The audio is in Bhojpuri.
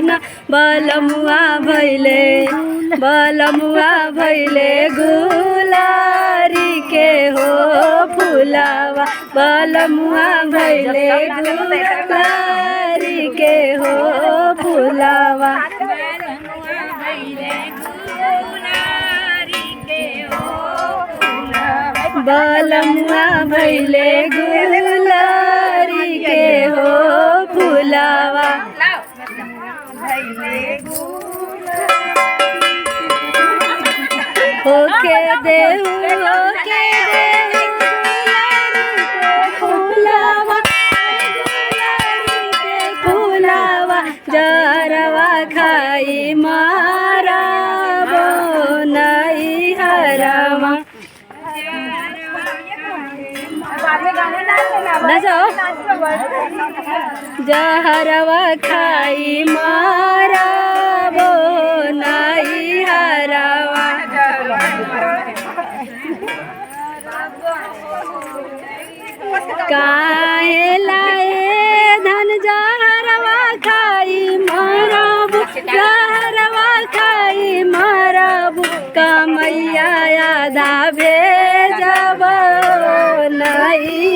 ना बलमुआ भैले गुलारी के हो फुलावा बलमुआ भैले गुलारी के हो फुलावा बलमुआ भैले गुलारी के हो फुलावा ओके देहु फुलावा फुलावा जरवा खाई मारा बो नहीं हरवा जहरवा खाई मारा बो नहीं हरवा काहे लाए धन जहरवा खाई मारबू जहरवा खाई मारबू कमैया आधा भेजब नहीं